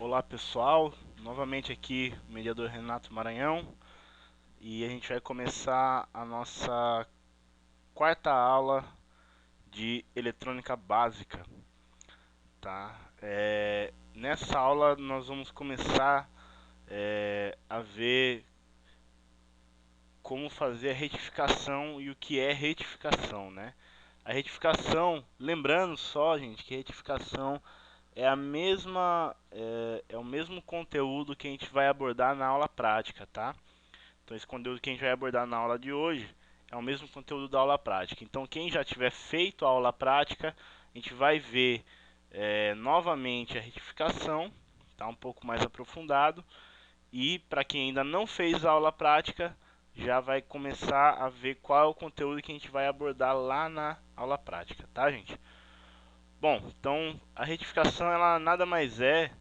Olá pessoal, novamente aqui o mediador Renato Maranhão e a gente vai começar a nossa quarta aula de eletrônica básica, tá? Nessa aula nós vamos começar a ver como fazer a retificação e o que é retificação, né? A retificação, lembrando só, gente, que retificação é a mesma, é o mesmo conteúdo que a gente vai abordar na aula prática, tá? Então esse conteúdo que a gente vai abordar na aula de hoje é o mesmo conteúdo da aula prática. Então quem já tiver feito a aula prática, a gente vai ver novamente a retificação, tá? Um pouco mais aprofundado. E para quem ainda não fez a aula prática, já vai começar a ver qual é o conteúdo que a gente vai abordar lá na aula prática, tá, gente? Bom, então a retificação ela nada mais é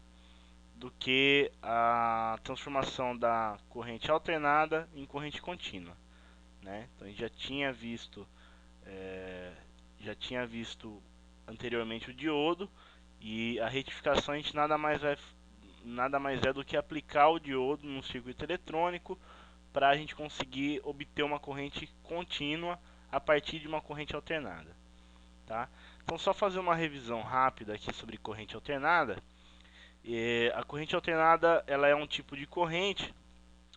do que a transformação da corrente alternada em corrente contínua, né? Então a gente já tinha visto anteriormente o diodo e a retificação a gente nada mais é do que aplicar o diodo num circuito eletrônico para a gente conseguir obter uma corrente contínua a partir de uma corrente alternada, tá? Então só fazer uma revisão rápida aqui sobre corrente alternada. A corrente alternada ela é um tipo de corrente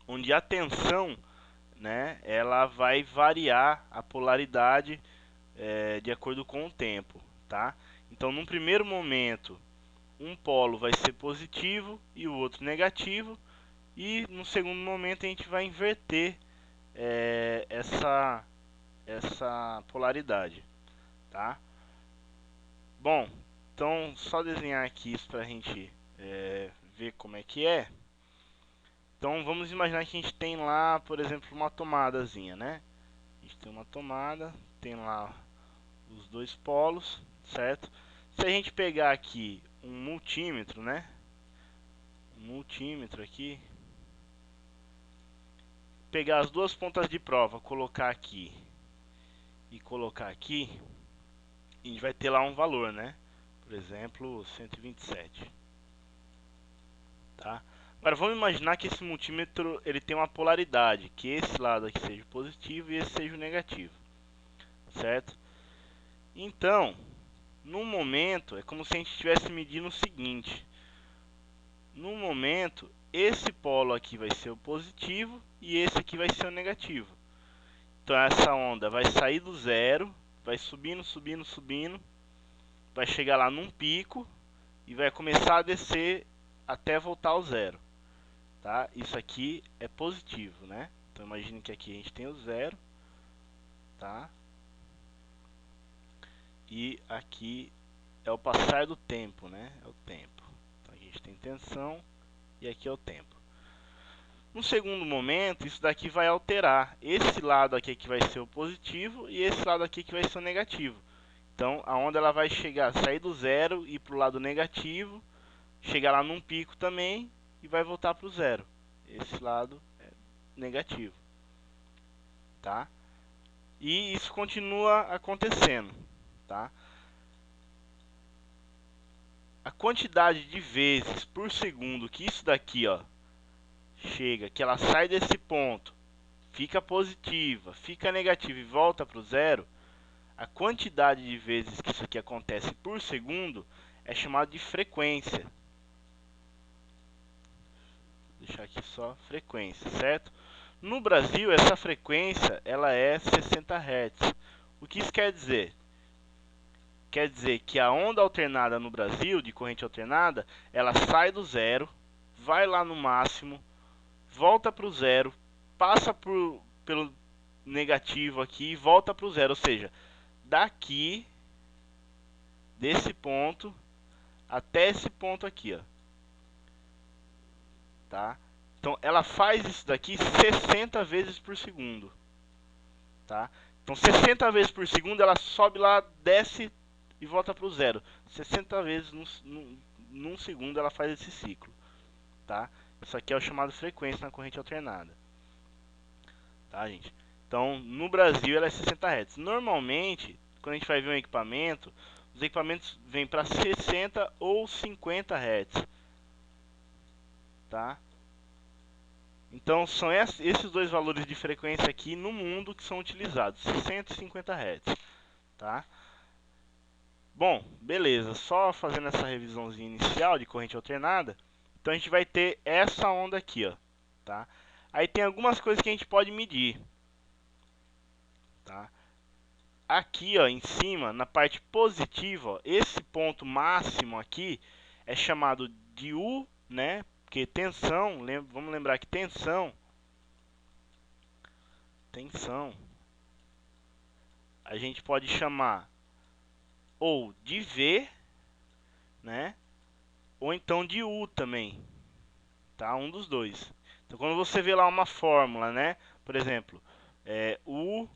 onde a tensão, né, ela vai variar a polaridade de acordo com o tempo, tá? Então, num primeiro momento, um polo vai ser positivo e o outro negativo, e no segundo momento a gente vai inverter essa polaridade, tá? Bom, então só desenhar aqui isso para a gente ver como é que é. Então vamos imaginar que a gente tem lá, por exemplo, uma tomadazinha, né? A gente tem uma tomada, tem lá os dois polos, certo? Se a gente pegar aqui um multímetro, né? Um multímetro aqui, pegar as duas pontas de prova, colocar aqui e colocar aqui, a gente vai ter lá um valor, né? Por exemplo, 127, tá? Agora vamos imaginar que esse multímetro ele tem uma polaridade, que esse lado aqui seja positivo e esse seja o negativo, certo? Então, no momento, é como se a gente estivesse medindo o seguinte: no momento, esse polo aqui vai ser o positivo e esse aqui vai ser o negativo. Então, essa onda vai sair do zero, vai subindo, subindo, subindo, vai chegar lá num pico e vai começar a descer até voltar ao zero, tá? Isso aqui é positivo, né? Então, imagine que aqui a gente tem o zero, tá? E aqui é o passar do tempo, né? É o tempo. Então, a gente tem tensão e aqui é o tempo. No segundo momento, isso daqui vai alterar. Esse lado aqui que vai ser o positivo e esse lado aqui que vai ser o negativo. Então, a onda ela vai sair do zero e para o lado negativo, chegar lá num pico também e vai voltar para o zero. Esse lado é negativo, tá? E isso continua acontecendo, tá? A quantidade de vezes por segundo que isso daqui, ó, chega, que ela sai desse ponto, fica positiva, fica negativa e volta para o zero, a quantidade de vezes que isso aqui acontece por segundo é chamada de frequência. Vou deixar aqui só frequência, certo? No Brasil, essa frequência ela é 60 Hz. O que isso quer dizer? Quer dizer que a onda alternada no Brasil, de corrente alternada, ela sai do zero, vai lá no máximo, volta para o zero, passa pelo negativo aqui e volta para o zero. Ou seja, daqui, desse ponto, até esse ponto aqui, ó. Tá? Então, ela faz isso daqui 60 vezes por segundo. Tá? Então, 60 vezes por segundo, ela sobe lá, desce e volta para o zero. 60 vezes num segundo ela faz esse ciclo. Tá? Isso aqui é o chamado frequência na corrente alternada. Tá, gente? Então, no Brasil ela é 60 Hz. Normalmente, quando a gente vai ver um equipamento, os equipamentos vêm para 60 ou 50 Hz. tá? Então são esses dois valores de frequência aqui no mundo que são utilizados, 150 Hz, tá? Bom, beleza, só fazendo essa revisãozinha inicial de corrente alternada, então a gente vai ter essa onda aqui, ó, tá? Aí tem algumas coisas que a gente pode medir, tá? Aqui, ó, em cima, na parte positiva, ó, esse ponto máximo aqui é chamado de U, né? Porque tensão, vamos lembrar que tensão, a gente pode chamar ou de V, né? Ou então de U também, tá? Um dos dois. Então, quando você vê lá uma fórmula, né? Por exemplo, U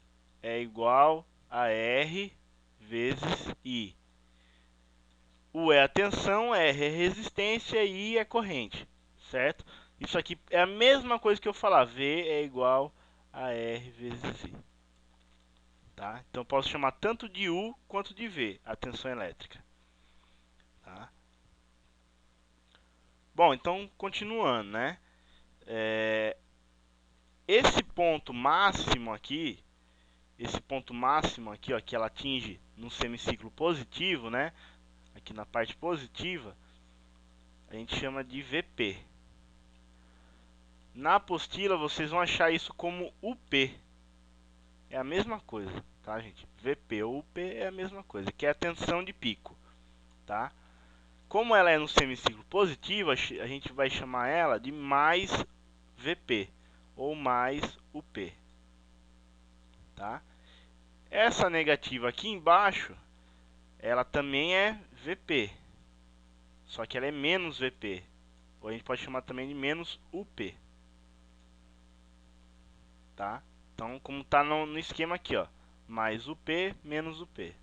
é igual a R vezes I. U é a tensão, R é resistência e I é corrente, certo? Isso aqui é a mesma coisa que eu falar, V é igual a R vezes I. Tá? Então eu posso chamar tanto de U quanto de V, a tensão elétrica. Tá? Bom, então continuando, né? Esse ponto máximo aqui, ó, que ela atinge no semiciclo positivo, né? Aqui na parte positiva, a gente chama de VP. Na apostila vocês vão achar isso como UP. É a mesma coisa, tá, gente? VP ou UP é a mesma coisa, que é a tensão de pico, tá? Como ela é no semiciclo positivo, a gente vai chamar ela de mais VP ou mais UP, tá? Essa negativa aqui embaixo, ela também é VP, só que ela é menos VP, ou a gente pode chamar também de menos UP, tá? Então, como tá no esquema aqui, ó, mais UP menos UP,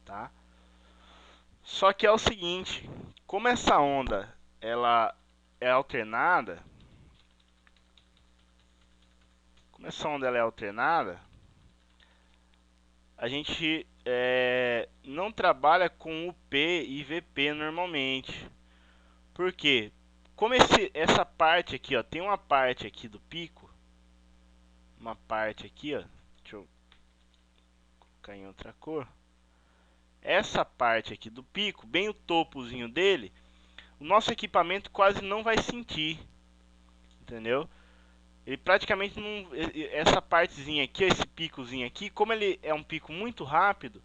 tá? Só que é o seguinte, como essa onda ela é alternada, a gente não trabalha com UP e VP normalmente. Por quê? Como essa parte aqui, ó, tem uma parte aqui do pico, uma parte aqui, ó, deixa eu colocar em outra cor. Essa parte aqui do pico, bem o topozinho dele, o nosso equipamento quase não vai sentir, entendeu? Ele praticamente não, essa partezinha aqui, esse picozinho aqui, como ele é um pico muito rápido,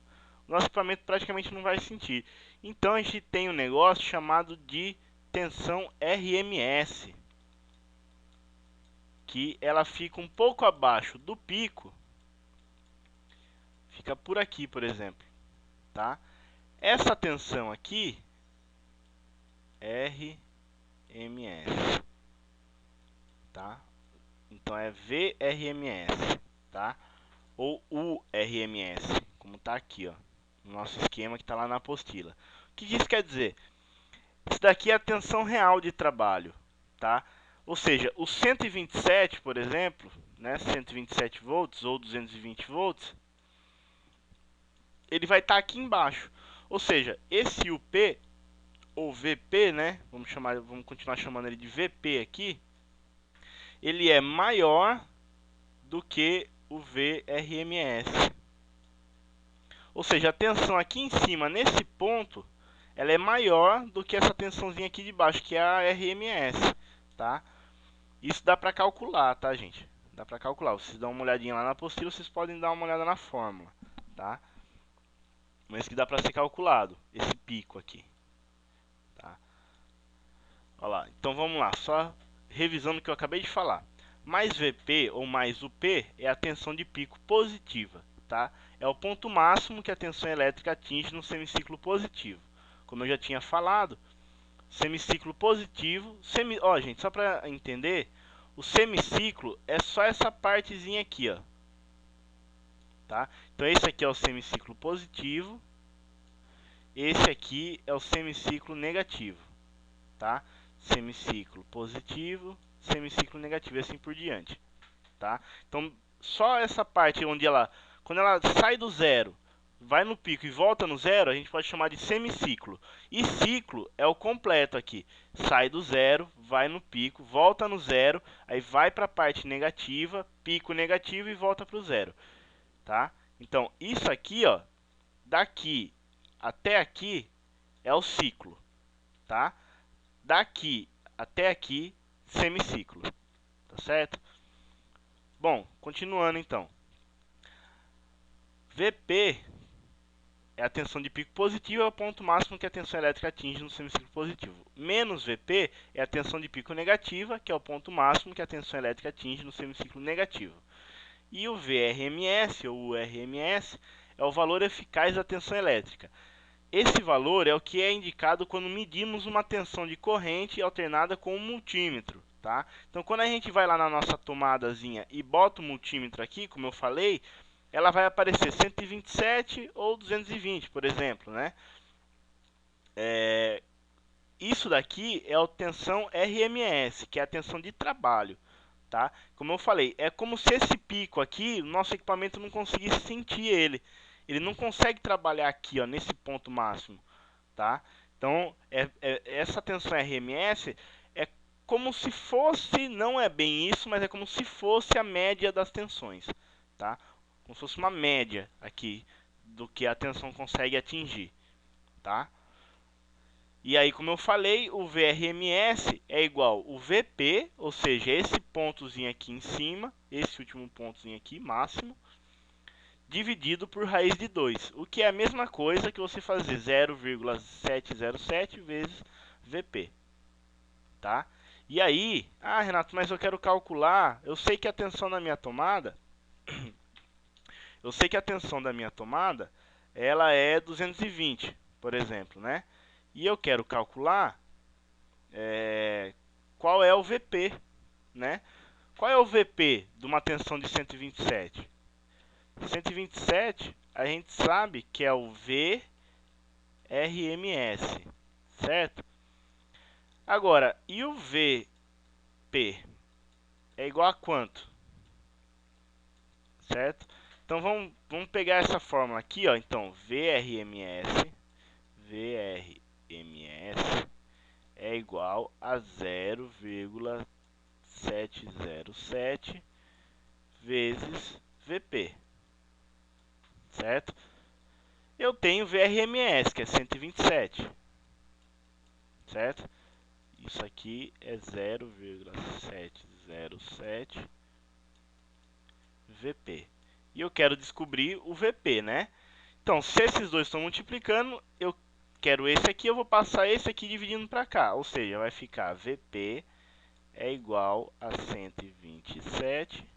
o nosso equipamento praticamente não vai sentir. Então a gente tem um negócio chamado de tensão RMS, que ela fica um pouco abaixo do pico, fica por aqui, por exemplo, tá? Essa tensão aqui, RMS, tá? Então é VRMS, tá? Ou URMS, como tá aqui, ó, no nosso esquema que tá lá na apostila. O que isso quer dizer? Isso daqui é a tensão real de trabalho, tá? Ou seja, o 127, por exemplo, né, 127 volts ou 220 volts, ele vai estar aqui embaixo. Ou seja, esse UP ou VP, né, vamos continuar chamando ele de VP aqui, ele é maior do que o VRMS. Ou seja, a tensão aqui em cima, nesse ponto, ela é maior do que essa tensãozinha aqui de baixo, que é a RMS, tá? Isso dá para calcular, tá, gente? Dá para calcular. Vocês dão uma olhadinha lá na apostila, vocês podem dar uma olhada na fórmula, tá? Mas que dá para ser calculado, esse pico aqui, tá? Olha lá. Então vamos lá, só revisando o que eu acabei de falar. Mais VP ou mais UP é a tensão de pico positiva, tá? É o ponto máximo que a tensão elétrica atinge no semiciclo positivo. Como eu já tinha falado, semiciclo positivo, ó, gente, só para entender, o semiciclo é só essa partezinha aqui, ó. Tá? Então esse aqui é o semiciclo positivo, esse aqui é o semiciclo negativo, tá? Semiciclo positivo, semiciclo negativo e assim por diante, tá? Então só essa parte onde quando ela sai do zero vai no pico e volta no zero, a gente pode chamar de semiciclo. E ciclo é o completo aqui. Sai do zero, vai no pico, volta no zero, aí vai para a parte negativa, pico negativo e volta para o zero, tá? Então, isso aqui, ó, daqui até aqui é o ciclo, tá? Daqui até aqui, semiciclo, tá certo? Bom, continuando então. Vp é a tensão de pico positiva, é o ponto máximo que a tensão elétrica atinge no semiciclo positivo. Menos Vp é a tensão de pico negativa, que é o ponto máximo que a tensão elétrica atinge no semiciclo negativo. E o Vrms, ou o RMS, é o valor eficaz da tensão elétrica. Esse valor é o que é indicado quando medimos uma tensão de corrente alternada com um multímetro, tá? Então, quando a gente vai lá na nossa tomadazinha e bota o multímetro aqui, como eu falei, ela vai aparecer 127 ou 220, por exemplo, né? Isso daqui é a tensão RMS, que é a tensão de trabalho, tá? Como eu falei, é como se esse pico aqui, o nosso equipamento não conseguisse sentir ele. Ele não consegue trabalhar aqui, ó, nesse ponto máximo, tá? Então, essa tensão RMS é como se fosse, não é bem isso, mas é como se fosse a média das tensões, tá? Como se fosse uma média aqui do que a tensão consegue atingir, tá? E aí, como eu falei, o Vrms é igual ao Vp, ou seja, esse pontozinho aqui em cima, esse último pontozinho aqui, máximo, dividido por raiz de 2, o que é a mesma coisa que você fazer 0,707 vezes Vp, tá? E aí, Renato, mas eu quero calcular, eu sei que a tensão da minha tomada, ela é 220, por exemplo, né? E eu quero calcular qual é o Vp, né? Qual é o Vp de uma tensão de 127? 127, a gente sabe que é o Vrms, certo? Agora, e o Vp é igual a quanto? Certo? Então vamos pegar essa fórmula aqui, ó. Então, Vrms é igual a 0,707 vezes Vp, certo? Eu tenho Vrms, que é 127, certo? Isso aqui é 0,707 Vp. E eu quero descobrir o Vp, né? Então, se esses dois estão multiplicando, eu quero esse aqui, eu vou passar esse aqui dividindo para cá. Ou seja, vai ficar Vp é igual a 127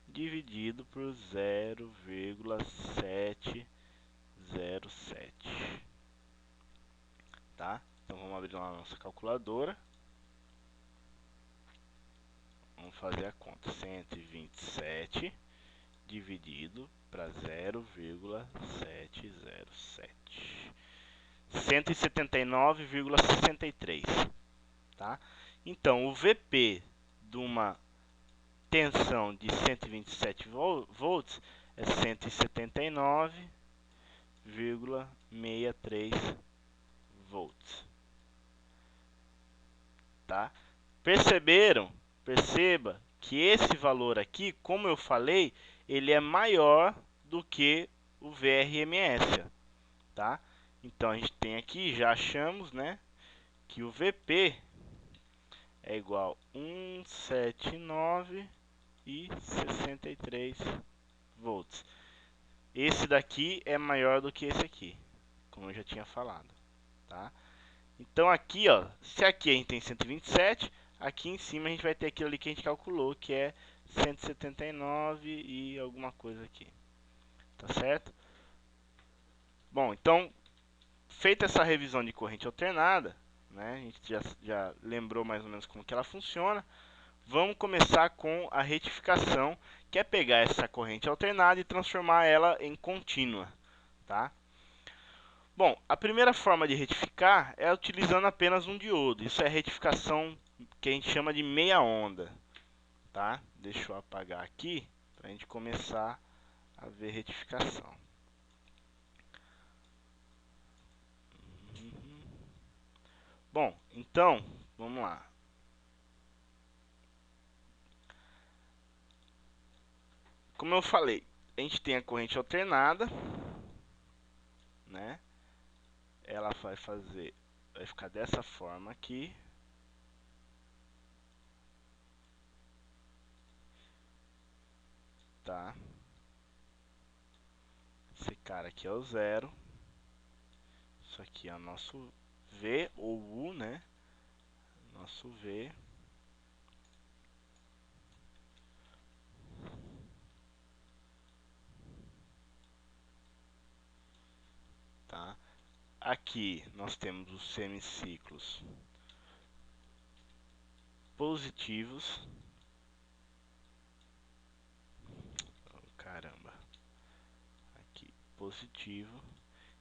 dividido por 0,707. Tá? Então, vamos abrir lá a nossa calculadora. Vamos fazer a conta. 127 dividido para 0,707. 179,63, tá? Então, o Vp de uma tensão de 127 volts é 179,63 volts, tá? Perceba que esse valor aqui, como eu falei, ele é maior do que o Vrms, tá? Então a gente tem aqui, já achamos, né, que o Vp é igual a 179,63 volts. Esse daqui é maior do que esse aqui, como eu já tinha falado, tá? Então aqui, ó, se aqui a gente tem 127, aqui em cima a gente vai ter aquilo ali que a gente calculou, que é 179 e alguma coisa aqui, tá certo? Bom, então, feita essa revisão de corrente alternada, né, a gente já lembrou mais ou menos como que ela funciona, vamos começar com a retificação, que é pegar essa corrente alternada e transformar ela em contínua, tá? Bom, a primeira forma de retificar é utilizando apenas um diodo. Isso é a retificação que a gente chama de meia onda, tá? Deixa eu apagar aqui para a gente começar a ver retificação. Bom, então, vamos lá. Como eu falei, a gente tem a corrente alternada, né? Ela vai ficar dessa forma aqui. Tá? Esse cara aqui é o zero. Isso aqui é o nosso V ou U, né? Nosso V. Tá? Aqui nós temos os semiciclos positivos. Oh, caramba. Aqui, positivo.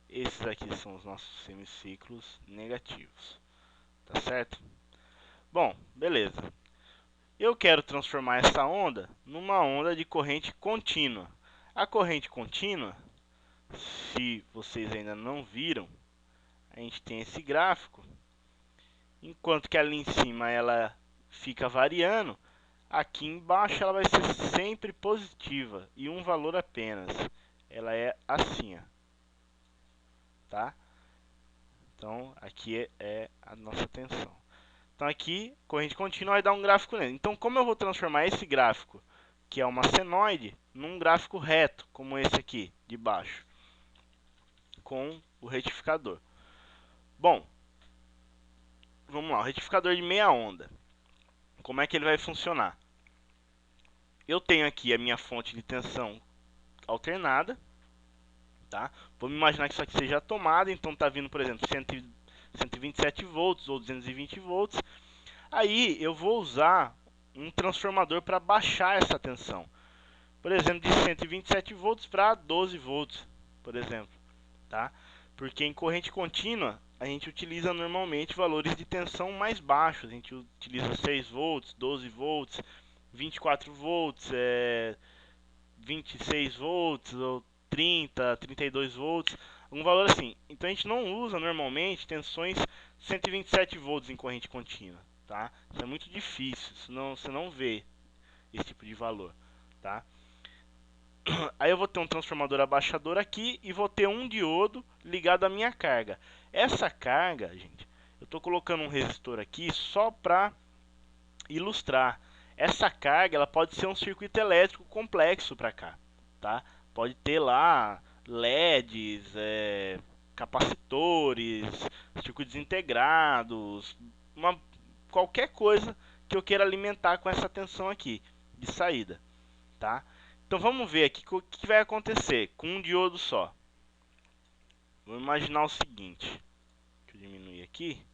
Esses aqui são os nossos semiciclos negativos. Tá certo? Bom, beleza. Eu quero transformar essa onda numa onda de corrente contínua. A corrente contínua, se vocês ainda não viram, a gente tem esse gráfico. Enquanto que ali em cima ela fica variando, aqui embaixo ela vai ser sempre positiva e um valor apenas. Ela é assim, ó, tá? Então aqui é a nossa tensão. Então aqui, corrente contínua vai dar um gráfico nele. Então como eu vou transformar esse gráfico, que é uma senoide, num gráfico reto, como esse aqui, de baixo, com o retificador? Bom, vamos lá, o retificador de meia onda. Como é que ele vai funcionar? Eu tenho aqui a minha fonte de tensão alternada, tá? Vamos imaginar que isso aqui seja a tomada, então está vindo, por exemplo, 127 volts ou 220 volts. Aí eu vou usar um transformador para baixar essa tensão. Por exemplo, de 127 volts para 12 volts, por exemplo, tá? Porque em corrente contínua, a gente utiliza normalmente valores de tensão mais baixos. A gente utiliza 6 volts, 12 volts, 24 volts, 26 volts ou 30, 32 volts, um valor assim. Então a gente não usa normalmente tensões 127 volts em corrente contínua, tá? Isso é muito difícil, você não vê esse tipo de valor, tá? Aí eu vou ter um transformador abaixador aqui e vou ter um diodo ligado à minha carga. Essa carga, gente, eu estou colocando um resistor aqui só para ilustrar. Essa carga ela pode ser um circuito elétrico complexo para cá, tá? Pode ter lá LEDs, capacitores, circuitos integrados, qualquer coisa que eu queira alimentar com essa tensão aqui de saída, tá? Então vamos ver aqui o que vai acontecer com um diodo só. Vamos imaginar o seguinte. Deixa eu diminuir aqui.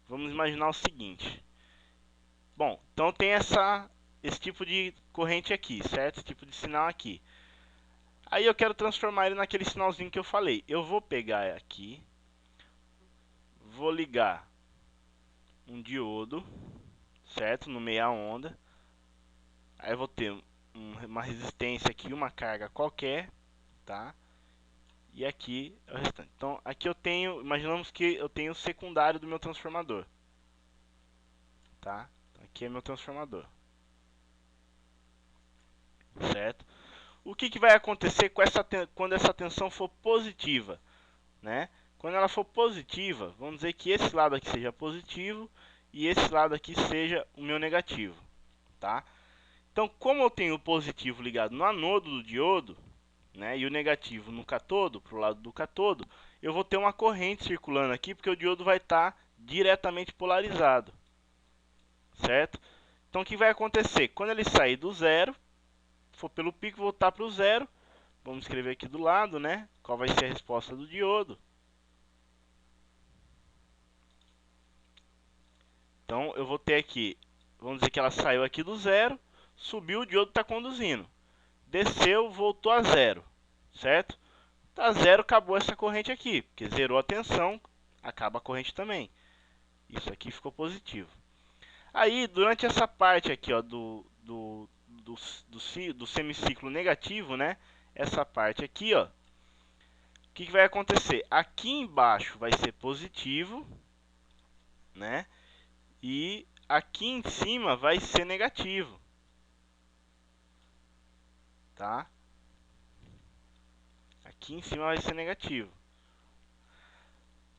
Vamos imaginar o seguinte. Bom, então tem esse tipo de corrente aqui, certo? Esse tipo de sinal aqui. Aí eu quero transformar ele naquele sinalzinho que eu falei. Eu vou pegar aqui, vou ligar um diodo, certo? No meia onda. Aí eu vou ter uma resistência aqui, uma carga qualquer, tá? E aqui é o restante. Então aqui eu tenho, imaginamos que eu tenho o secundário do meu transformador, tá? Então, aqui é meu transformador, certo? O que vai acontecer com quando essa tensão for positiva, né? Quando ela for positiva, vamos dizer que esse lado aqui seja positivo e esse lado aqui seja o meu negativo, tá? Então, como eu tenho o positivo ligado no anodo do diodo, né, e o negativo no catodo, para o lado do catodo, eu vou ter uma corrente circulando aqui, porque o diodo vai estar diretamente polarizado, certo? Então, o que vai acontecer? Quando ele sair do zero, for pelo pico, voltar para o zero, vamos escrever aqui do lado, né? Qual vai ser a resposta do diodo? Então, eu vou ter aqui, vamos dizer que ela saiu aqui do zero, subiu, o diodo está conduzindo. Desceu, voltou a zero, certo? Tá zero, acabou essa corrente aqui, porque zerou a tensão, acaba a corrente também. Isso aqui ficou positivo. Aí, durante essa parte aqui, ó, do semiciclo negativo, né? Essa parte aqui, ó, o que vai acontecer? Aqui embaixo vai ser positivo, né? E aqui em cima vai ser negativo, tá? Aqui em cima vai ser negativo.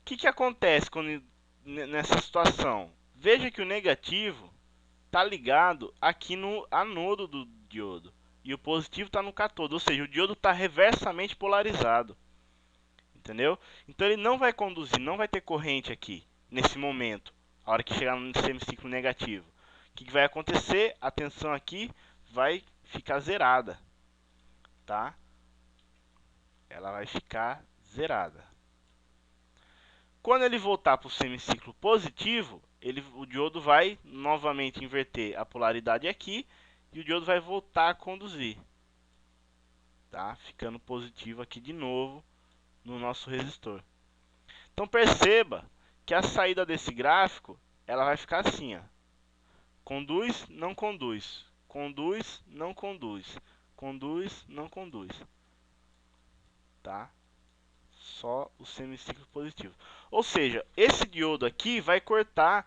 O que acontece nessa situação? Veja que o negativo está ligado aqui no anodo do diodo e o positivo está no cátodo, ou seja, o diodo está reversamente polarizado, entendeu? Então ele não vai conduzir, não vai ter corrente aqui nesse momento, a hora que chegar no semiciclo negativo. O que vai acontecer? A tensão aqui vai ficar zerada, tá? Ela vai ficar zerada. Quando ele voltar para o semiciclo positivo, o diodo vai novamente inverter a polaridade aqui e o diodo vai voltar a conduzir, tá? Ficando positivo aqui de novo no nosso resistor. Então perceba que a saída desse gráfico ela vai ficar assim, ó. Conduz, não conduz, conduz, não conduz, conduz, não conduz, tá? Só o semiciclo positivo. Ou seja, esse diodo aqui vai cortar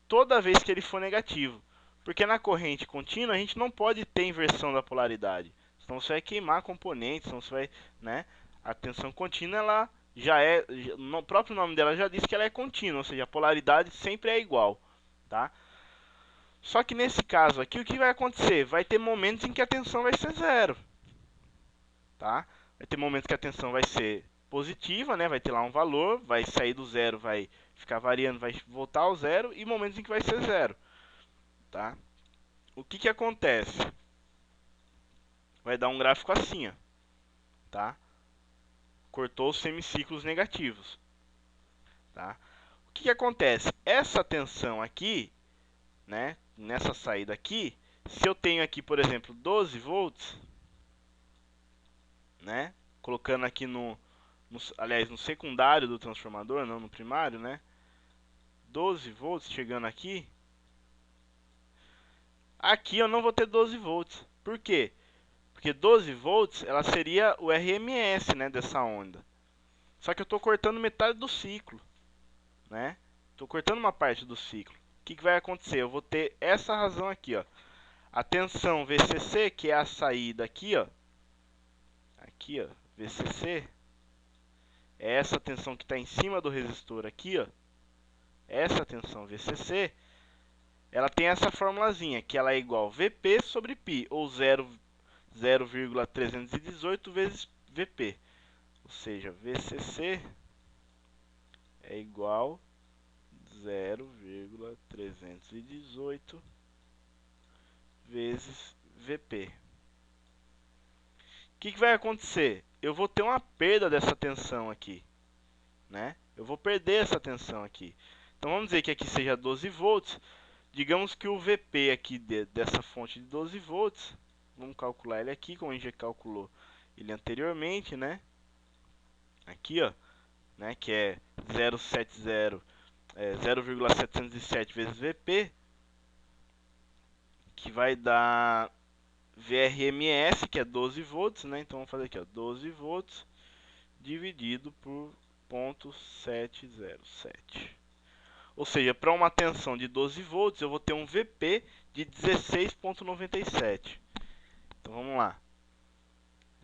toda vez que ele for negativo. Porque na corrente contínua a gente não pode ter inversão da polaridade. Senão você vai queimar componentes, senão você vai, né? A tensão contínua ela já é, o próprio nome dela já diz que ela é contínua, ou seja, a polaridade sempre é igual, tá? Só que nesse caso aqui o que vai acontecer? Vai ter momentos em que a tensão vai ser zero, tá? Vai ter momentos que a tensão vai ser positiva, né? Vai ter lá um valor, vai sair do zero, vai ficar variando, vai voltar ao zero, e momentos em que vai ser zero, tá? O que acontece? Vai dar um gráfico assim, ó, tá? Cortou os semiciclos negativos, tá? O que acontece? Essa tensão aqui, né? Nessa saída aqui, se eu tenho aqui, por exemplo, 12 volts, né? Colocando aqui aliás, no secundário do transformador, não no primário, né? 12 volts chegando aqui. Aqui eu não vou ter 12 volts. Por quê? Porque 12 volts ela seria o RMS, né, dessa onda. Só que eu estou cortando metade do ciclo, né? Estou cortando uma parte do ciclo. O que vai acontecer? Eu vou ter essa razão aqui, ó. A tensão VCC, que é a saída aqui, ó. Aqui, ó, VCC. É essa tensão que está em cima do resistor aqui, ó. Essa tensão VCC, ela tem essa formulazinha, que ela é igual VP sobre π, ou 0,318 vezes VP. Ou seja, VCC é igual 0,318 vezes VP. O que vai acontecer? Eu vou ter uma perda dessa tensão aqui, né? Eu vou perder essa tensão aqui. Então vamos dizer que aqui seja 12 volts. Digamos que o VP aqui dessa fonte de 12 volts, vamos calcular ele aqui, como a gente já calculou ele anteriormente, né? Aqui, ó, né, que é 0,707 vezes VP, que vai dar VRMS, que é 12 volts, né? Então vamos fazer aqui, ó, 12 volts dividido por 0,707. Ou seja, para uma tensão de 12 volts, eu vou ter um VP de 16,97. Então vamos lá.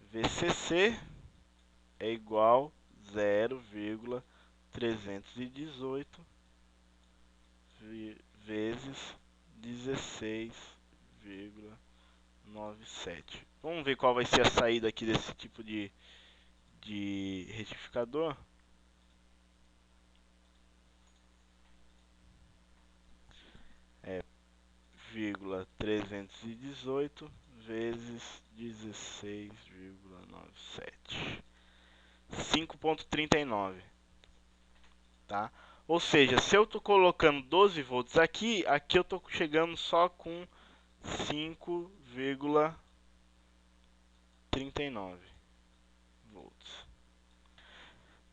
VCC é igual a 0,318 vezes 16,97. Vamos ver qual vai ser a saída aqui desse tipo de retificador. É 0,318 vezes 16,97. 5,39, tá? Ou seja, se eu estou colocando 12 volts aqui, aqui eu estou chegando só com 5,39 volts.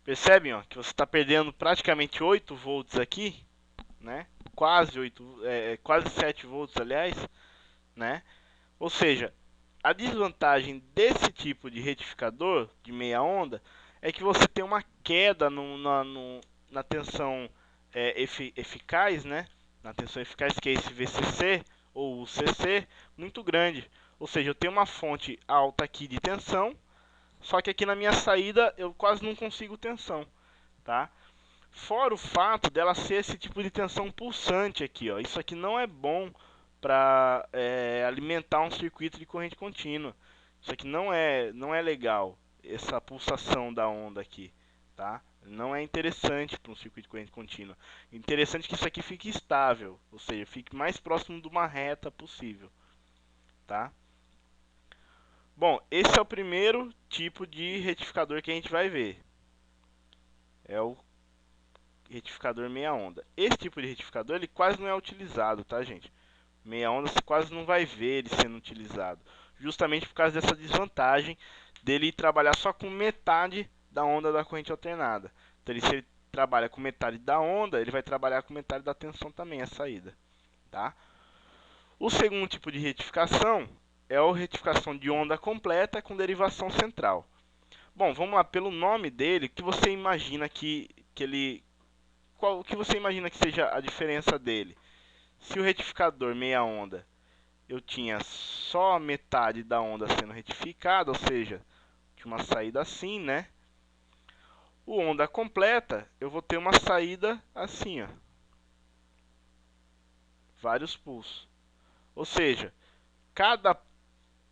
Percebem, ó, que você está perdendo praticamente 8 volts aqui, né? Quase 8, quase 7 volts, aliás, né? Ou seja, a desvantagem desse tipo de retificador de meia onda é que você tem uma queda na tensão eficaz, né? Na tensão eficaz, que é esse VCC ou UCC, muito grande. Ou seja, eu tenho uma fonte alta aqui de tensão, só que aqui na minha saída eu quase não consigo tensão, tá? Fora o fato dela ser esse tipo de tensão pulsante aqui, ó. Isso aqui não é bom para alimentar um circuito de corrente contínua. Isso aqui não é legal, essa pulsação da onda aqui, tá? Não é interessante para um circuito de corrente contínua. Interessante é que isso aqui fique estável, ou seja, fique mais próximo de uma reta possível, tá? Bom, esse é o primeiro tipo de retificador que a gente vai ver. É o retificador meia onda. Esse tipo de retificador ele quase não é utilizado, tá, gente? Meia onda você quase não vai ver ele sendo utilizado, justamente por causa dessa desvantagem dele trabalhar só com metade da onda da corrente alternada. Então, se ele trabalha com metade da onda, ele vai trabalhar com metade da tensão também, a saída, tá? O segundo tipo de retificação é a retificação de onda completa com derivação central. Bom, vamos lá, pelo nome dele, o que você imagina que ele... o que você imagina que seja a diferença dele? Se o retificador meia onda eu tinha só metade da onda sendo retificada, ou seja, tinha uma saída assim, né? O onda completa, eu vou ter uma saída assim, ó. Vários pulsos. Ou seja, cada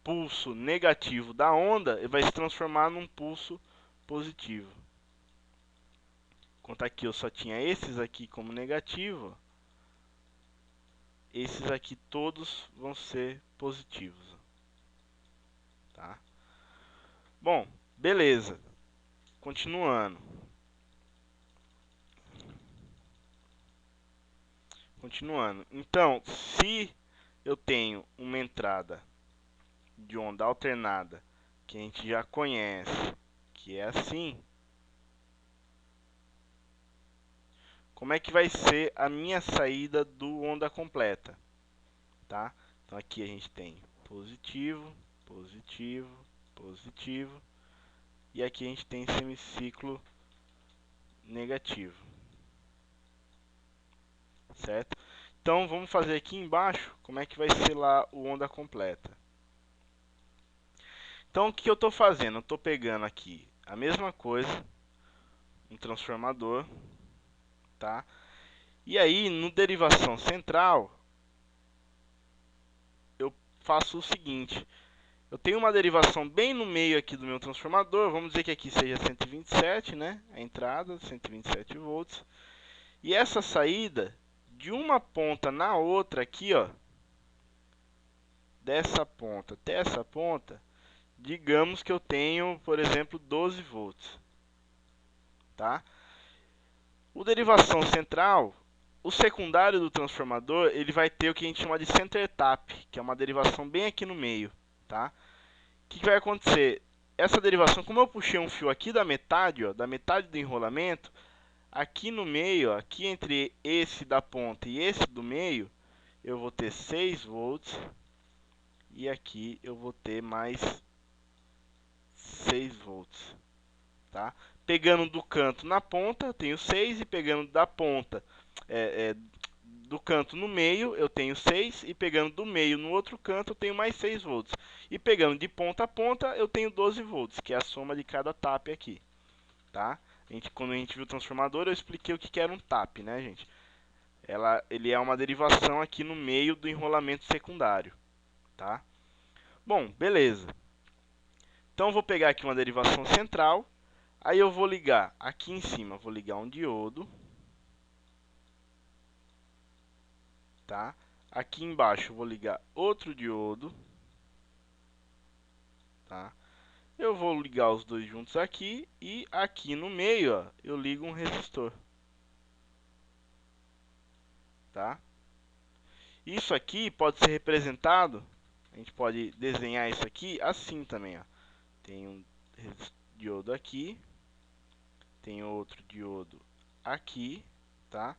pulso negativo da onda vai se transformar num pulso positivo. Enquanto aqui eu só tinha esses aqui como negativo, esses aqui todos vão ser positivos, tá? Bom, beleza. Continuando. Então, se eu tenho uma entrada de onda alternada que a gente já conhece, que é assim, como é que vai ser a minha saída do onda completa, tá? Então aqui a gente tem positivo, positivo, positivo, e aqui a gente tem semiciclo negativo, certo? Então vamos fazer aqui embaixo como é que vai ser lá o onda completa. Então o que eu estou fazendo? Eu estou pegando aqui a mesma coisa, um transformador, tá? E aí no derivação central eu faço o seguinte: eu tenho uma derivação bem no meio aqui do meu transformador, vamos dizer que aqui seja 127, né? A entrada, 127 volts. E essa saída, de uma ponta na outra aqui, ó, dessa ponta até essa ponta, digamos que eu tenho, por exemplo, 12 volts, tá? O derivação central, o secundário do transformador, ele vai ter o que a gente chama de center tap, que é uma derivação bem aqui no meio, tá? O que vai acontecer? Essa derivação, como eu puxei um fio aqui da metade, ó, da metade do enrolamento, aqui no meio, ó, aqui entre esse da ponta e esse do meio, eu vou ter 6 volts e aqui eu vou ter mais 6 volts, tá? Pegando do canto na ponta, eu tenho 6 e pegando da ponta do canto no meio, eu tenho 6 e pegando do meio no outro canto, eu tenho mais 6 volts. E pegando de ponta a ponta, eu tenho 12 volts, que é a soma de cada tap aqui, tá? Quando a gente viu o transformador, eu expliquei o que era um tap, né, gente? Ele é uma derivação aqui no meio do enrolamento secundário, tá? Bom, beleza. Então, eu vou pegar aqui uma derivação central, aí eu vou ligar aqui em cima, vou ligar um diodo, tá? Aqui embaixo eu vou ligar outro diodo, tá? Eu vou ligar os dois juntos aqui e aqui no meio, ó, eu ligo um resistor, tá? Isso aqui pode ser representado, a gente pode desenhar isso aqui assim também, ó. Tem um diodo aqui, tem outro diodo aqui, tá?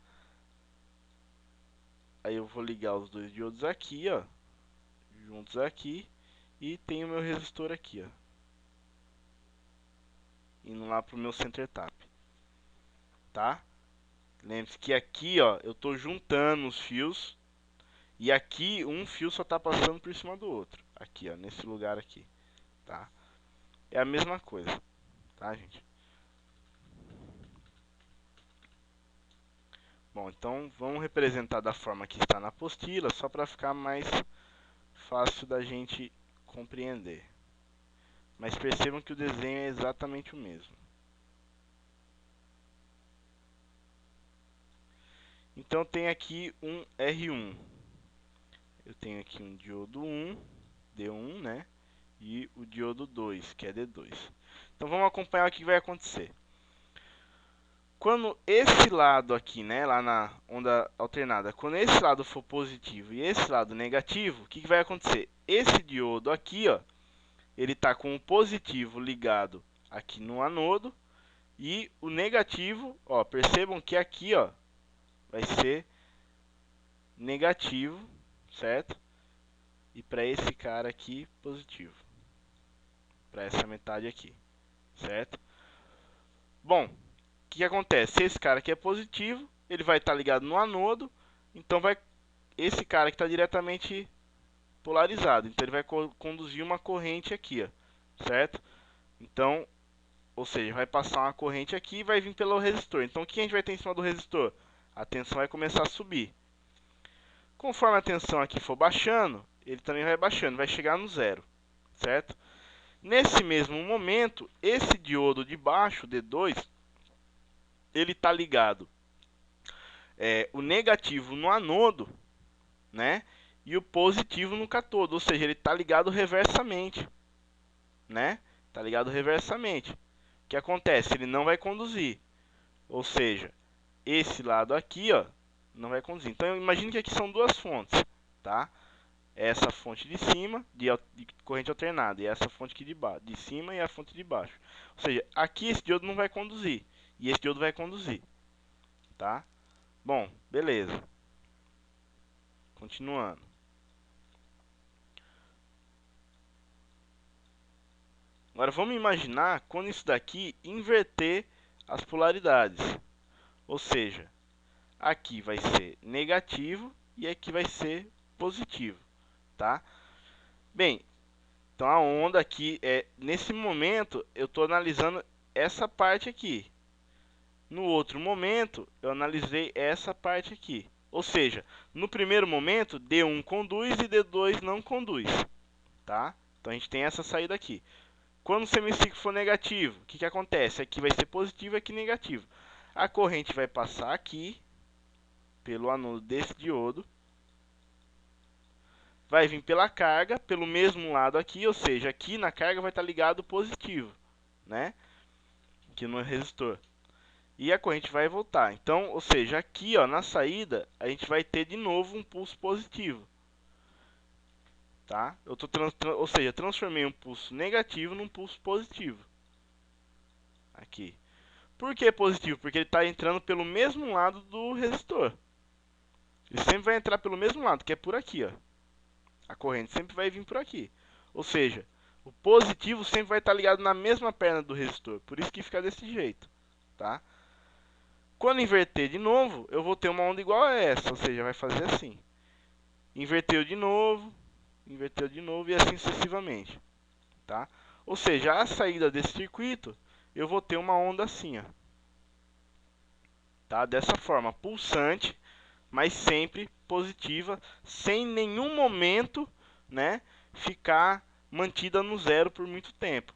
Aí eu vou ligar os dois diodos aqui, ó, juntos aqui, e tem o meu resistor aqui, ó, indo lá pro meu center tap, tá? Lembre-se que aqui, ó, eu estou juntando os fios e aqui um fio só está passando por cima do outro. Aqui, ó, nesse lugar aqui, tá? É a mesma coisa, tá, gente? Bom, então vamos representar da forma que está na apostila, só para ficar mais fácil da gente compreender. Mas percebam que o desenho é exatamente o mesmo. Então tem aqui um R1. Eu tenho aqui um diodo 1, D1, né? E o diodo 2, que é D2. Então vamos acompanhar o que vai acontecer. Quando esse lado aqui, né, lá na onda alternada, quando esse lado for positivo e esse lado negativo, o que vai acontecer? Esse diodo aqui, ó, ele está com o positivo ligado aqui no anodo e o negativo, ó, percebam que aqui, ó, vai ser negativo, certo? E para esse cara aqui, positivo. Para essa metade aqui, certo? Bom, o que acontece? Se esse cara aqui é positivo, ele vai estar ligado no anodo, então vai esse cara que está diretamente polarizado, então ele vai conduzir uma corrente aqui, ó, certo? Então, ou seja, vai passar uma corrente aqui e vai vir pelo resistor. Então, o que a gente vai ter em cima do resistor? A tensão vai começar a subir. Conforme a tensão aqui for baixando, ele também vai baixando, vai chegar no zero, certo? Nesse mesmo momento, esse diodo de baixo, D2, ele está ligado o negativo no anodo, né? E o positivo no cátodo, ou seja, ele está ligado reversamente, né? Está ligado reversamente. O que acontece? Ele não vai conduzir, ou seja, esse lado aqui, ó, não vai conduzir. Então, imagine que aqui são duas fontes, tá? Essa fonte de cima, de corrente alternada, e essa fonte aqui de cima e a fonte de baixo. Ou seja, aqui esse diodo não vai conduzir, e esse diodo vai conduzir, tá? Bom, beleza. Continuando. Agora vamos imaginar quando isso daqui inverter as polaridades. Ou seja, aqui vai ser negativo e aqui vai ser positivo, tá? Bem, então a onda aqui nesse momento eu estou analisando essa parte aqui. No outro momento eu analisei essa parte aqui. Ou seja, no primeiro momento D1 conduz e D2 não conduz, tá? Então a gente tem essa saída aqui. Quando o semiciclo for negativo, o que acontece? Aqui vai ser positivo e aqui negativo. A corrente vai passar aqui, pelo anodo desse diodo, vai vir pela carga, pelo mesmo lado aqui, ou seja, aqui na carga vai estar ligado positivo, né? Aqui no resistor. E a corrente vai voltar. Então, ou seja, aqui ó, na saída, a gente vai ter de novo um pulso positivo. Tá? Eu tô ou seja, transformei um pulso negativo num pulso positivo. Aqui. Por que positivo? Porque ele está entrando pelo mesmo lado do resistor. Ele sempre vai entrar pelo mesmo lado, que é por aqui, ó. A corrente sempre vai vir por aqui. Ou seja, o positivo sempre vai estar ligado na mesma perna do resistor. Por isso que fica desse jeito, tá? Quando inverter de novo, eu vou ter uma onda igual a essa, ou seja, vai fazer assim. Inverteu de novo e assim sucessivamente, tá? Ou seja, a saída desse circuito, eu vou ter uma onda assim, ó. Tá? Dessa forma, pulsante, mas sempre positiva, sem nenhum momento, né, ficar mantida no zero por muito tempo.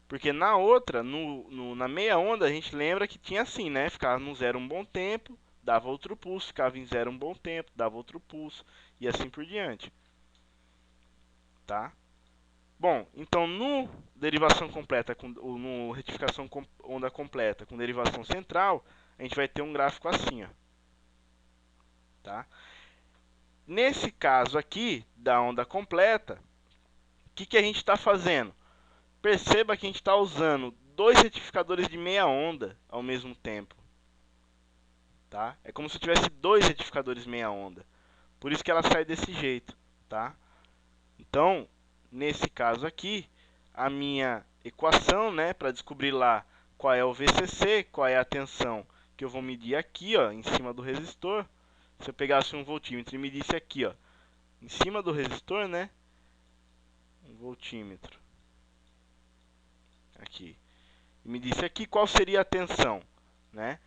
Porque na outra, na meia onda, a gente lembra que tinha assim, né? Ficava no zero um bom tempo, dava outro pulso, ficava em zero um bom tempo, dava outro pulso, e assim por diante. Tá? Bom, então no derivação completa, no retificação onda completa com derivação central, a gente vai ter um gráfico assim, ó. Tá? Nesse caso aqui, da onda completa, o que a gente está fazendo? Perceba que a gente está usando dois retificadores de meia onda ao mesmo tempo. Tá? É como se eu tivesse dois retificadores meia onda. Por isso que ela sai desse jeito. Tá? Então, nesse caso aqui, a minha equação, né, para descobrir lá qual é o VCC, qual é a tensão que eu vou medir aqui, ó, em cima do resistor. Se eu pegasse um voltímetro e medisse aqui, ó, em cima do resistor, né? Um voltímetro. Aqui. E medisse aqui, qual seria a tensão, né?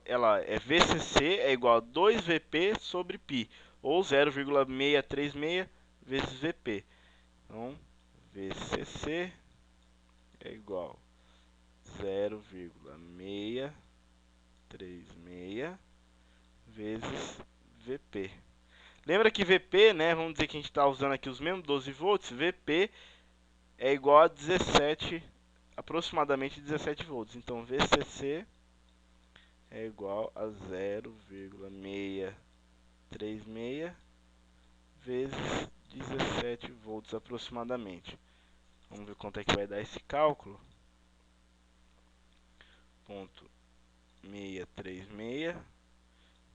Ela é VCC é igual a 2VP sobre π, ou 0,636 vezes VP. Então, VCC é igual a 0,636 vezes VP. Lembra que VP, né, vamos dizer que a gente está usando aqui os mesmos 12 volts, VP é igual a 17, aproximadamente 17 volts. Então, VCC é igual a 0,636 vezes 17 volts aproximadamente. Vamos ver quanto é que vai dar esse cálculo. Ponto 636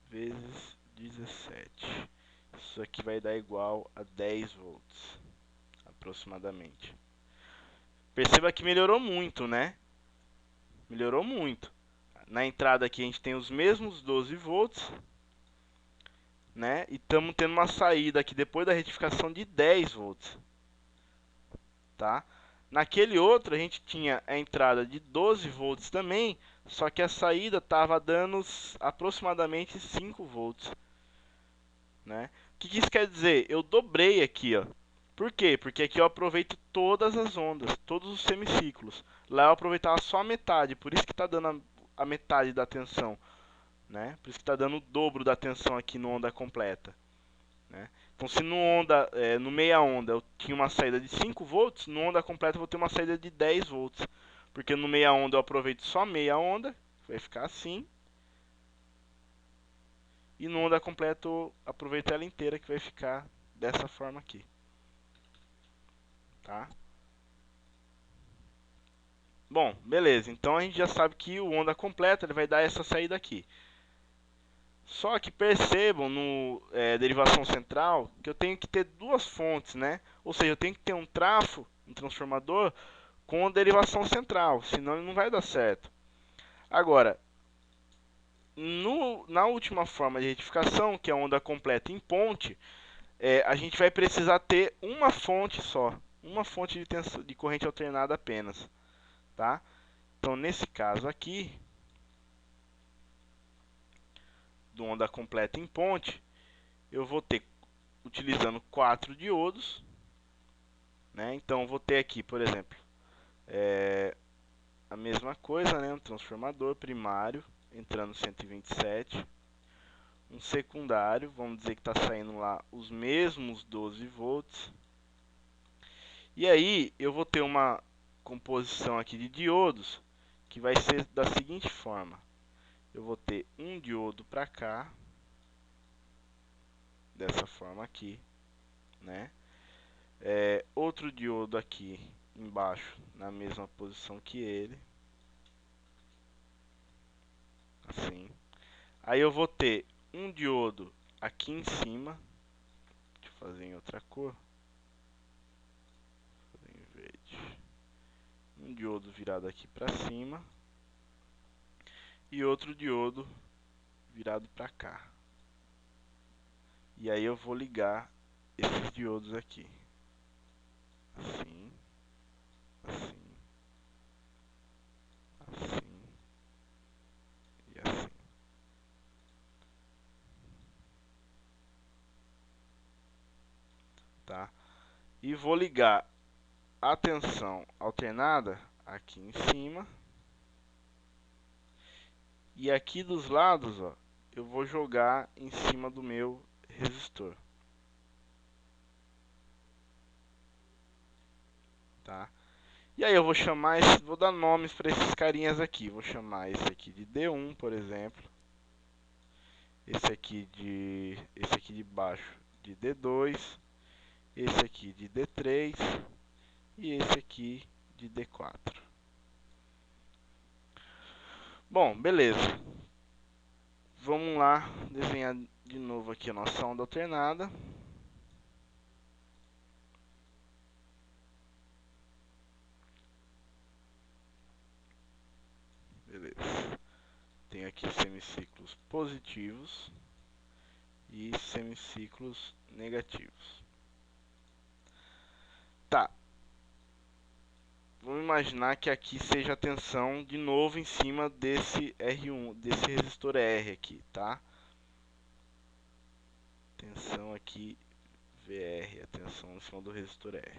vezes 17. Isso aqui vai dar igual a 10 volts, aproximadamente. Perceba que melhorou muito, né? Melhorou muito. Na entrada aqui a gente tem os mesmos 12 volts, né? E estamos tendo uma saída aqui depois da retificação de 10 volts, tá? Naquele outro a gente tinha a entrada de 12 volts também, só que a saída estava dando aproximadamente 5 volts, né? O que isso quer dizer? Eu dobrei aqui, ó. Por quê? Porque aqui eu aproveito todas as ondas, todos os semiciclos. Lá eu aproveitava só a metade, por isso que está dando a metade da tensão, né? Por isso que está dando o dobro da tensão aqui no onda completa, né? Então, se no meia onda eu tinha uma saída de 5 volts, no onda completa eu vou ter uma saída de 10 volts. Porque no meia onda eu aproveito só meia onda, vai ficar assim. E no onda completa eu aproveito ela inteira, que vai ficar dessa forma aqui. Tá? Bom, beleza. Então a gente já sabe que o onda completa ele vai dar essa saída aqui. Só que percebam no derivação central que eu tenho que ter duas fontes, né? Ou seja, eu tenho que ter um trafo, um transformador, com derivação central, senão ele não vai dar certo. Agora, na última forma de retificação, que é a onda completa em ponte, a gente vai precisar ter uma fonte só, uma fonte de corrente alternada apenas, tá? Então, nesse caso aqui, do onda completa em ponte, eu vou ter, utilizando 4 diodos, né? Então, eu vou ter aqui, por exemplo, a mesma coisa, né? Um transformador primário entrando 127, um secundário, vamos dizer que está saindo lá os mesmos 12 volts. E aí eu vou ter uma composição aqui de diodos que vai ser da seguinte forma: eu vou ter um diodo para cá, dessa forma aqui, né? Outro diodo aqui embaixo na mesma posição que ele, assim. Aí eu vou ter um diodo aqui em cima, deixa eu fazer em outra cor, vou fazer em verde. Um diodo virado aqui para cima e outro diodo virado para cá. E aí eu vou ligar esses diodos aqui, assim, assim, assim e assim. Tá? E vou ligar a tensão alternada aqui em cima. E aqui dos lados, ó, eu vou jogar em cima do meu resistor. Tá? E aí eu vou chamar, vou dar nomes para esses carinhas aqui. Vou chamar esse aqui de D1, por exemplo. Esse aqui de baixo de D2. Esse aqui de D3 e esse aqui de D4. Bom, beleza. Vamos lá desenhar de novo aqui a nossa onda alternada. Beleza. tenho aqui semiciclos positivos e semiciclos negativos. Tá. Vamos imaginar que aqui seja a tensão de novo em cima desse R1, desse resistor R aqui, tá? Tensão aqui VR, a tensão em cima do resistor R.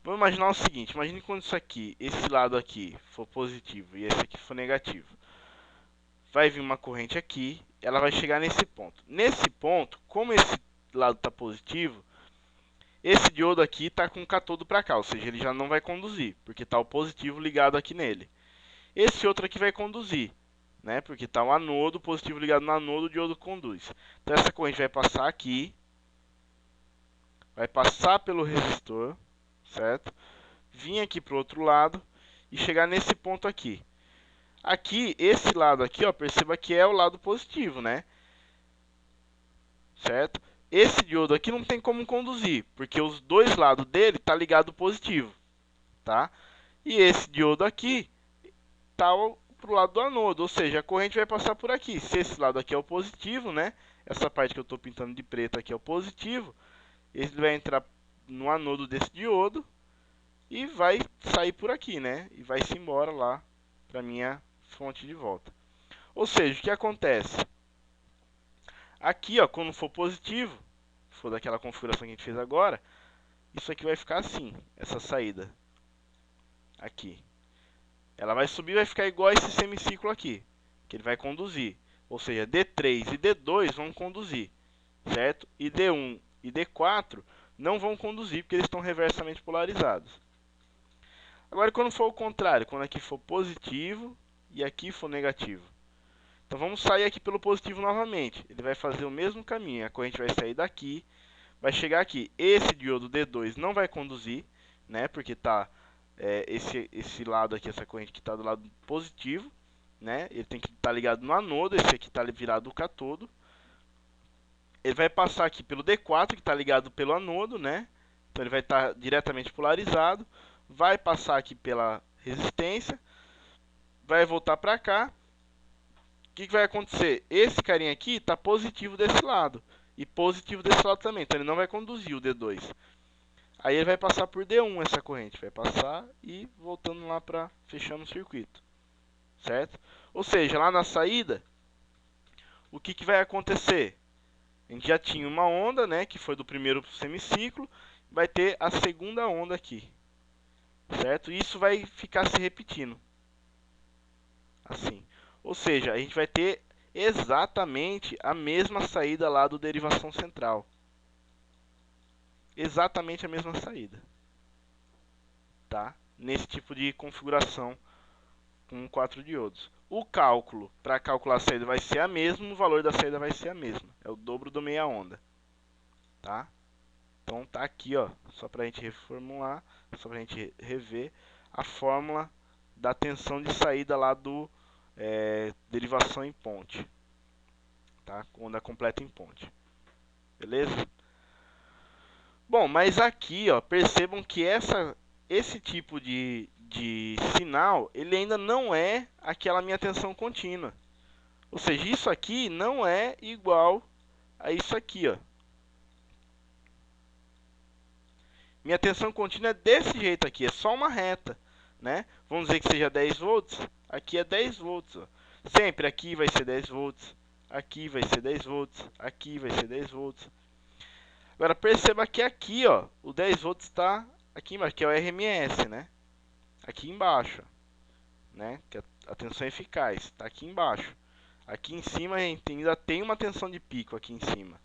Vamos imaginar o seguinte, imagine quando isso aqui, esse lado aqui for positivo e esse aqui for negativo. Vai vir uma corrente aqui, ela vai chegar nesse ponto. Nesse ponto, como esse lado está positivo, esse diodo aqui está com o catodo para cá, ou seja, ele já não vai conduzir, porque está o positivo ligado aqui nele. Esse outro aqui vai conduzir, né? Porque está o anodo, o positivo ligado no anodo, o diodo conduz. Então essa corrente vai passar aqui, vai passar pelo resistor, certo? Vir aqui para o outro lado e chegar nesse ponto aqui. Aqui, esse lado aqui, ó, perceba que é o lado positivo, né? Certo? Esse diodo aqui não tem como conduzir, porque os dois lados dele tá ligado positivo, tá? E esse diodo aqui tá pro lado do anodo, ou seja, a corrente vai passar por aqui. Se esse lado aqui é o positivo, né? Essa parte que eu estou pintando de preto aqui é o positivo. Ele vai entrar no anodo desse diodo e vai sair por aqui, né? E vai se embora lá para minha fonte de volta. Ou seja, o que acontece? Aqui, ó, quando for positivo, for daquela configuração que a gente fez agora, isso aqui vai ficar assim, essa saída. Aqui. Ela vai subir e vai ficar igual a esse semiciclo aqui, que ele vai conduzir. Ou seja, D3 e D2 vão conduzir, certo? E D1 e D4 não vão conduzir, porque eles estão reversamente polarizados. Agora, quando for o contrário, quando aqui for positivo e aqui for negativo. Então, vamos sair aqui pelo positivo novamente. Ele vai fazer o mesmo caminho. A corrente vai sair daqui, vai chegar aqui. Esse diodo D2 não vai conduzir, né? Porque está esse lado aqui, essa corrente que está do lado positivo, né? Ele tem que estar ligado no anodo, esse aqui está virado o catodo. Ele vai passar aqui pelo D4, que está ligado pelo anodo, né? Então ele vai estar diretamente polarizado. Vai passar aqui pela resistência, vai voltar para cá. O que vai acontecer? Esse carinha aqui está positivo desse lado e positivo desse lado também, então ele não vai conduzir o D2. Aí ele vai passar por D1 essa corrente, vai passar e voltando lá para fechando o circuito, certo? Ou seja, lá na saída, o que vai acontecer? A gente já tinha uma onda, né, que foi do primeiro semiciclo, vai ter a segunda onda aqui, certo? E isso vai ficar se repetindo, assim. Ou seja, a gente vai ter exatamente a mesma saída lá do derivação central. Exatamente a mesma saída. Tá? Nesse tipo de configuração com 4 diodos. O cálculo para calcular a saída vai ser a mesma, o valor da saída vai ser a mesma. É o dobro do meia onda. Tá? Então tá aqui, ó, só para a gente reformular, só para a gente rever a fórmula da tensão de saída lá do derivação em ponte, tá? Onda completa em ponte, beleza? Bom, mas aqui, ó, percebam que esse tipo de sinal, ele ainda não é aquela minha tensão contínua. Ou seja, isso aqui não é igual a isso aqui, ó. Minha tensão contínua é desse jeito aqui, é só uma reta, né? Vamos dizer que seja 10 volts, aqui é 10 volts, ó. Sempre aqui vai ser 10 volts, aqui vai ser 10 volts, aqui vai ser 10 volts. Agora perceba que aqui, ó, o 10 volts está aqui embaixo, que é o RMS, né? Aqui embaixo, né? Que a tensão eficaz está aqui embaixo. Aqui em cima a gente ainda tem uma tensão de pico aqui em cima,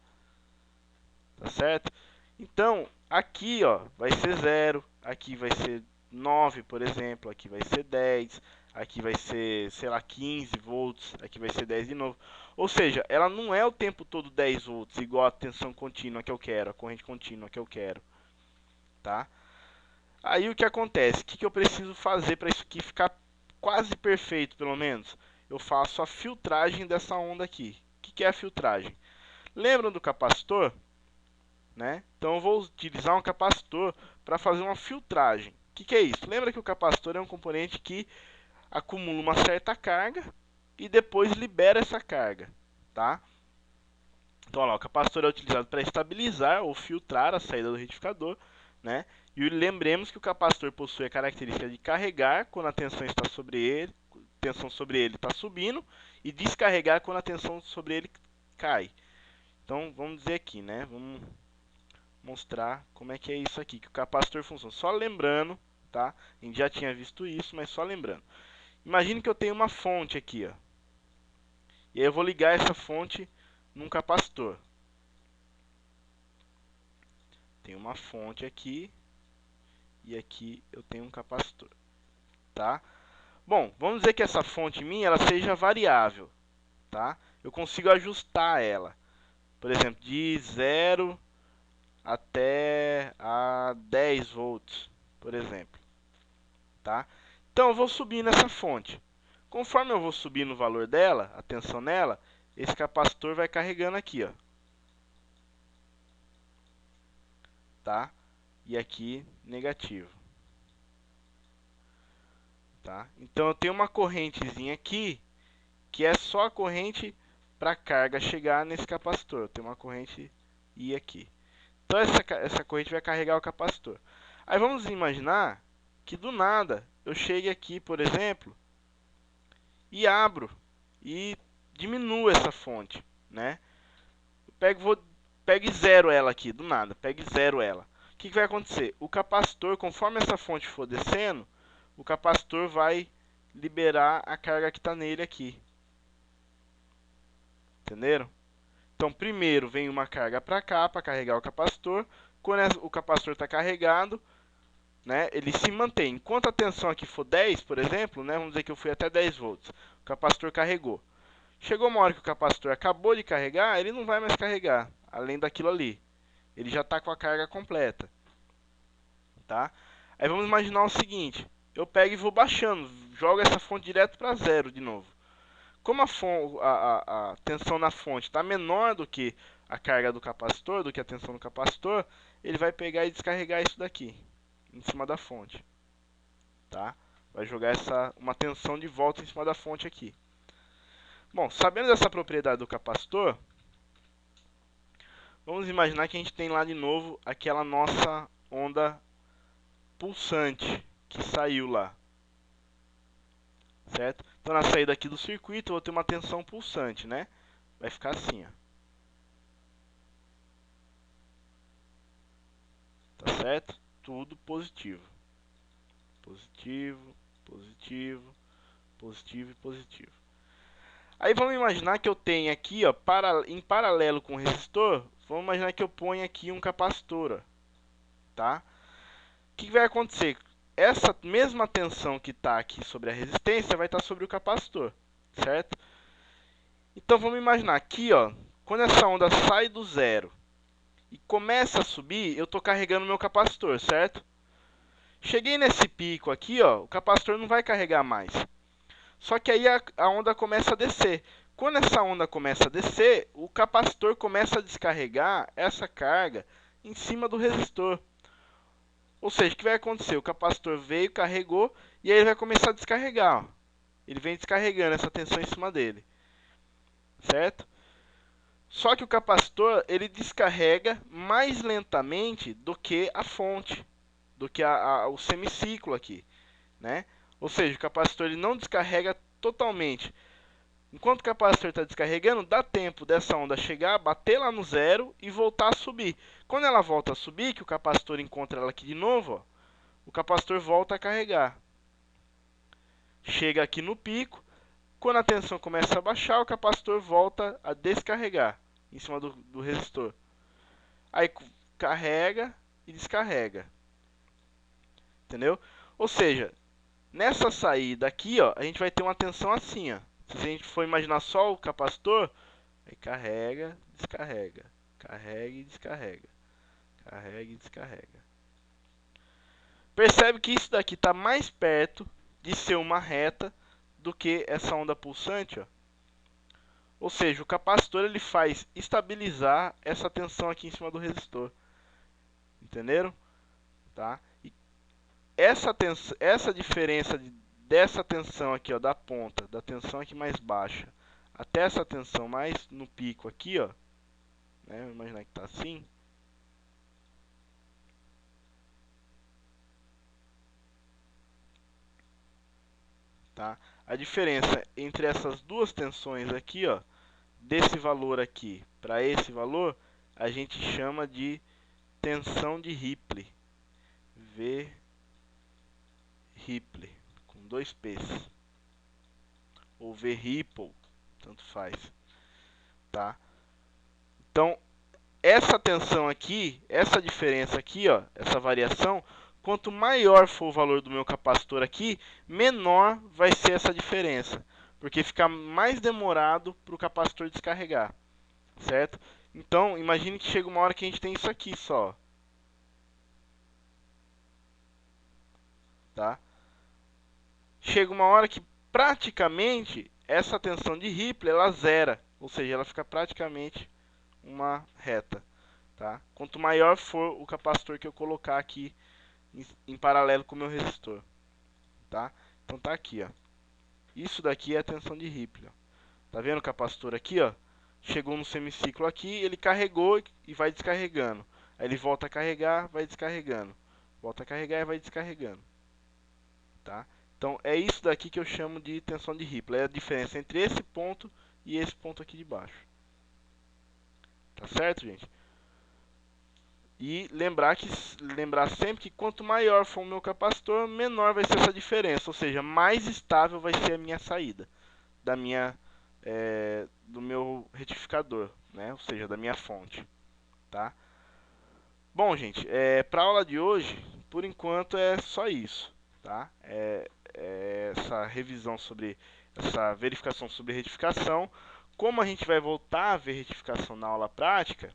tá certo? Então aqui, ó, vai ser 0, aqui vai ser 9, por exemplo, aqui vai ser 10, aqui vai ser, sei lá, 15 volts, aqui vai ser 10 de novo. Ou seja, ela não é o tempo todo 10 volts, igual a tensão contínua que eu quero, a corrente contínua que eu quero, tá? Aí o que acontece? O que eu preciso fazer para isso aqui ficar quase perfeito, pelo menos? Eu faço a filtragem dessa onda aqui. O que é a filtragem? Lembram do capacitor? Né? Então eu vou utilizar um capacitor para fazer uma filtragem. O que é isso? Lembra que o capacitor é um componente que acumula uma certa carga, e depois libera essa carga, tá? Então, olha lá, o capacitor é utilizado para estabilizar ou filtrar a saída do retificador, né? E lembremos que o capacitor possui a característica de carregar quando a tensão está sobre ele, tensão sobre ele está subindo, e descarregar quando a tensão sobre ele cai. Então, vamos dizer aqui, né? Vamos mostrar como é que é isso aqui, que o capacitor funciona. Só lembrando, tá? A gente já tinha visto isso, mas só lembrando. Imagine que eu tenho uma fonte aqui, ó. E aí eu vou ligar essa fonte num capacitor. Tem uma fonte aqui e aqui eu tenho um capacitor, tá? Bom, vamos dizer que essa fonte minha ela seja variável, tá? Eu consigo ajustar ela, por exemplo, de 0 até a 10 volts, por exemplo, tá? Então eu vou subir nessa fonte. Conforme eu vou subir no valor dela, a tensão nela, esse capacitor vai carregando aqui, ó, tá? E aqui negativo, tá? Então eu tenho uma correntezinha aqui que é só a corrente para a carga chegar nesse capacitor. Tem uma corrente I aqui. Então essa corrente vai carregar o capacitor. Aí vamos imaginar que do nada eu chegue aqui, por exemplo, e abro e diminuo essa fonte, né? Pegue zero ela aqui, do nada, pegue zero ela. O que vai acontecer? O capacitor, conforme essa fonte for descendo, o capacitor vai liberar a carga que está nele aqui. Entenderam? Então, primeiro vem uma carga para cá, para carregar o capacitor. Quando o capacitor está carregado, né, ele se mantém. Enquanto a tensão aqui for 10, por exemplo, né, vamos dizer que eu fui até 10 volts, o capacitor carregou. Chegou uma hora que o capacitor acabou de carregar, ele não vai mais carregar, além daquilo ali. Ele já está com a carga completa. Tá? Aí vamos imaginar o seguinte, eu pego e vou baixando, jogo essa fonte direto para zero de novo. Como a tensão na fonte está menor do que a carga do capacitor, do que a tensão do capacitor, ele vai pegar e descarregar isso daqui, em cima da fonte. Tá? Vai jogar uma tensão de volta em cima da fonte aqui. Bom, sabendo dessa propriedade do capacitor, vamos imaginar que a gente tem lá de novo aquela nossa onda pulsante que saiu lá. Certo? Então na saída aqui do circuito eu vou ter uma tensão pulsante, né? Vai ficar assim, ó. Tá certo? Tudo positivo. Positivo, positivo, positivo e positivo. Aí vamos imaginar que eu tenho aqui, ó, em paralelo com o resistor, vamos imaginar que eu ponho aqui um capacitor, ó, tá? O que vai acontecer? Essa mesma tensão que está aqui sobre a resistência vai estar sobre o capacitor, certo? Então vamos imaginar aqui, ó, quando essa onda sai do zero e começa a subir, eu estou carregando meu capacitor, certo? Cheguei nesse pico aqui, ó, o capacitor não vai carregar mais. Só que aí a onda começa a descer. Quando essa onda começa a descer, o capacitor começa a descarregar essa carga em cima do resistor. Ou seja, o que vai acontecer? O capacitor veio, carregou, e aí ele vai começar a descarregar. Ó. Ele vem descarregando essa tensão em cima dele. Certo? Só que o capacitor ele descarrega mais lentamente do que a fonte, do que o semiciclo aqui, né? Ou seja, o capacitor ele não descarrega totalmente. Enquanto o capacitor está descarregando, dá tempo dessa onda chegar, bater lá no zero e voltar a subir. Quando ela volta a subir, que o capacitor encontra ela aqui de novo, ó, o capacitor volta a carregar. Chega aqui no pico, quando a tensão começa a baixar, o capacitor volta a descarregar em cima do resistor. Aí carrega e descarrega. Entendeu? Ou seja, nessa saída aqui, ó, a gente vai ter uma tensão assim, ó. Se a gente for imaginar só o capacitor, aí carrega, descarrega, carrega e descarrega, carrega e descarrega. Percebe que isso daqui está mais perto de ser uma reta do que essa onda pulsante, ó. Ou seja, o capacitor ele faz estabilizar essa tensão aqui em cima do resistor. Entenderam? Tá? E essa diferença dessa tensão aqui, ó, da ponta, da tensão aqui mais baixa, até essa tensão mais no pico aqui, ó, né? Vou imaginar que tá assim. Tá? A diferença entre essas duas tensões aqui, ó, desse valor aqui para esse valor, a gente chama de tensão de Ripley. V Ripley, com dois P's. Ou V Ripple, tanto faz. Tá? Então, essa tensão aqui, essa diferença aqui, ó, essa variação, quanto maior for o valor do meu capacitor aqui, menor vai ser essa diferença, porque fica mais demorado para o capacitor descarregar, certo? Então, imagine que chega uma hora que a gente tem isso aqui só, tá? Chega uma hora que praticamente essa tensão de Ripley ela zera, ou seja, ela fica praticamente uma reta, tá? Quanto maior for o capacitor que eu colocar aqui em paralelo com o meu resistor, tá? Então tá aqui, ó. Isso daqui é a tensão de Ripley, ó. Tá vendo o capacitor aqui, ó? Chegou no semiciclo aqui, ele carregou e vai descarregando. Aí ele volta a carregar, vai descarregando. Volta a carregar e vai descarregando, tá? Então é isso daqui que eu chamo de tensão de Ripley, é a diferença entre esse ponto e esse ponto aqui de baixo. Tá certo, gente? E lembrar sempre que quanto maior for o meu capacitor, menor vai ser essa diferença, ou seja, mais estável vai ser a minha saída do meu retificador, né? Ou seja, da minha fonte, tá? Bom, gente, para a aula de hoje, por enquanto é só isso, tá? Essa revisão sobre essa verificação sobre retificação. Como a gente vai voltar a ver retificação na aula prática,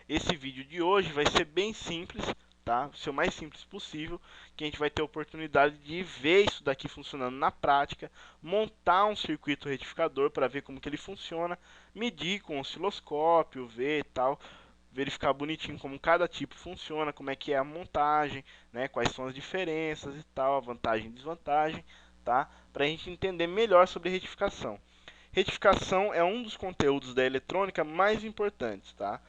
esse vídeo de hoje vai ser bem simples, tá? Vai ser o mais simples possível, que a gente vai ter a oportunidade de ver isso daqui funcionando na prática, montar um circuito retificador para ver como que ele funciona, medir com o osciloscópio, ver e tal, verificar bonitinho como cada tipo funciona, como é que é a montagem, né? Quais são as diferenças e tal, a vantagem e desvantagem, tá? Para a gente entender melhor sobre retificação. Retificação é um dos conteúdos da eletrônica mais importantes, tá?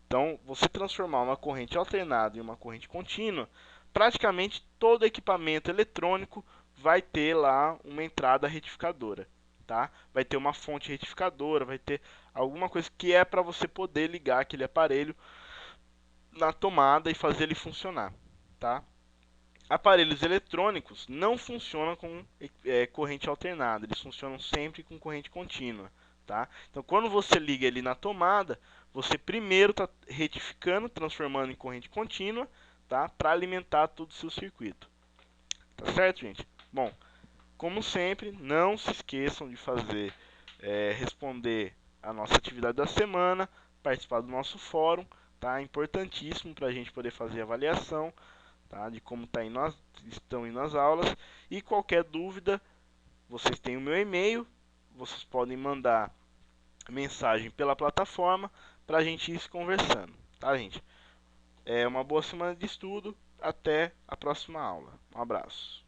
Então, você transformar uma corrente alternada em uma corrente contínua, praticamente todo equipamento eletrônico vai ter lá uma entrada retificadora, tá? Vai ter uma fonte retificadora, vai ter alguma coisa que é para você poder ligar aquele aparelho na tomada e fazer ele funcionar, tá? Aparelhos eletrônicos não funcionam com corrente alternada, eles funcionam sempre com corrente contínua, tá? Então, quando você liga ele na tomada, você primeiro está retificando, transformando em corrente contínua, tá? Para alimentar todo o seu circuito, tá certo, gente? Bom, como sempre, não se esqueçam de responder a nossa atividade da semana, participar do nosso fórum, tá? É importantíssimo para a gente poder fazer a avaliação, tá? De como estão indo as aulas. E qualquer dúvida, vocês têm o meu e-mail, vocês podem mandar mensagem pela plataforma para a gente ir se conversando, tá, gente? É uma boa semana de estudo, até a próxima aula. Um abraço.